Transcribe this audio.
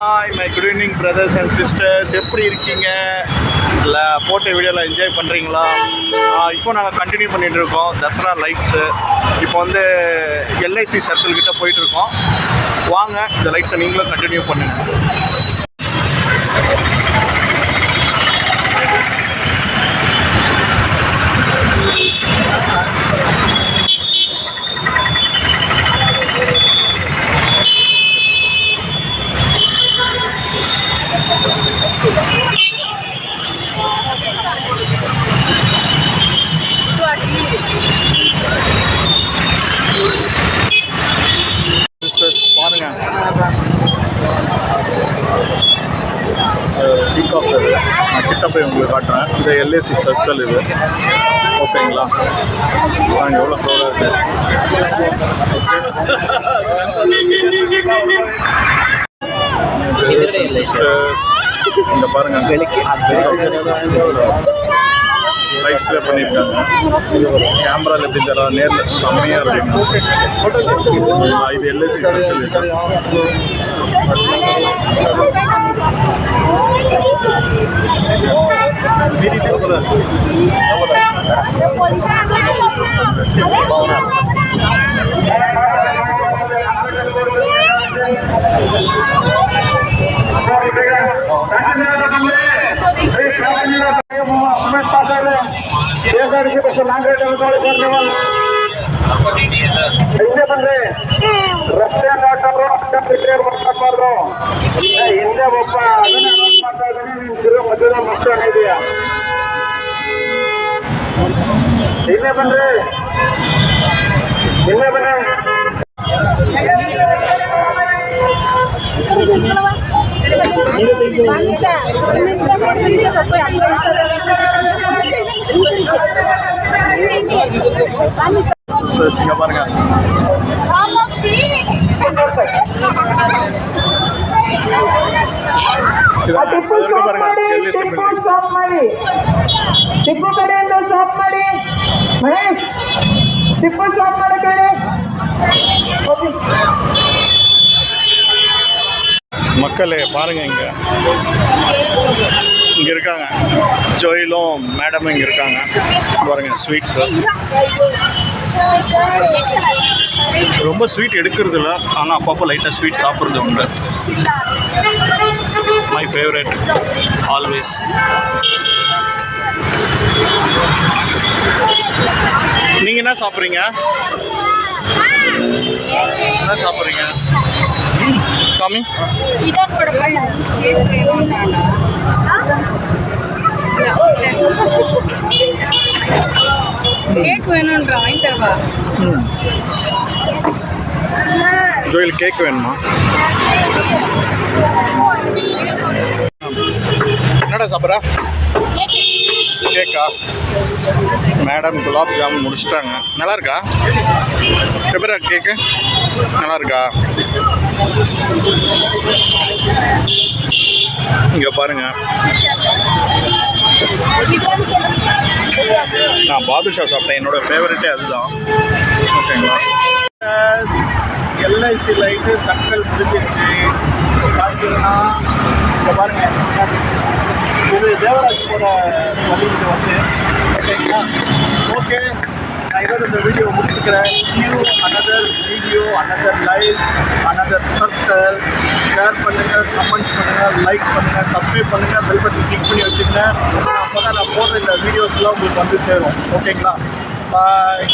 Hi my good evening brothers and sisters, எப்படி இருக்கீங்க? இல்லை போட்ட வீடியோவில் என்ஜாய் பண்ணுறீங்களா? இப்போ நாங்கள் கண்டினியூ பண்ணிகிட்ருக்கோம் தசரா லைட்ஸு. இப்போ வந்து எல்ஐசி சர்க்கிள் கிட்டே போயிட்டுருக்கோம். வாங்க இந்த லைட்ஸை நீங்களும் கண்டினியூ பண்ணுங்கள். பாருங்க, பீகாக் இது. நான் கிட்ட போய் உங்களுக்கு காட்டுறேன். இந்த எல்ஐசி சர்க்கிள் இது, ஓகேங்களா? பாருங்க எவ்வளோ க்ரௌடாக இருக்குது. சிஸ்டர்ஸ் இந்த பாருங்க, லைட்ஸில் பண்ணியிருக்காங்க. கேமராவில் எப்படி தர நேரில் செம்மையாக இருக்கு. இது எல்ஐசி சர்க்கிள் இது. இங்க பாருங்க, மக்களே பாருங்க, இங்க இருக்காங்க ஜோயிலும் மேடமும் இங்க இருக்காங்க. பாருங்க ஸ்வீட்ஸ், ரொம்ப ஸ்வீட் எடுக்கிறது இல்லை, ஆனால் அப்பப்போ லைட்டாக ஸ்வீட் சாப்பிட்றது உண்டு. My favourite always. நீங்கள் என்ன சாப்பிட்றீங்க? என்ன சாப்பிட்றீங்க? காமி கேக் வேணும்ன்றா, வாங்கி தரவா? ஜோயில் கேக் வேணுமா? என்னடா சாப்பிட்றா? கேக்கா? மேடம் குலாப் ஜாமுன் முடிச்சிட்டாங்க. நல்லா இருக்கா? எப்படா கேக்கு நல்லா இருக்கா? இங்கே பாருங்க, நான் பாதுஷா சாப்பிட்டேன். என்னோடய ஃபேவரட்டே அதுதான். ஓகேங்களா? எல்ஐசி லைட்டு சர்க்கிள் பிடிச்சிருச்சு. பார்த்தீங்கன்னா இங்கே பாருங்கள், இது தேவராஜ் போகிற வழியில் வந்து. ஓகேங்களா? ஓகே, நான் இதோட இந்த வீடியோ முடிச்சுக்கிறேன். See you another video, another live, another circle. Share பண்ணுங்கள், கமெண்ட்ஸ் பண்ணுங்கள், லைக் பண்ணுங்கள், சப்ஸ்கிரைப் பண்ணுங்கள், பெல் பட்டன் கிளிக் பண்ணி வச்சுக்கங்க. அப்போ தான் நான் போடுற இந்த வீடியோஸ்லாம் உங்களுக்கு வந்து சேரும். ஓகேங்களா? பாய்.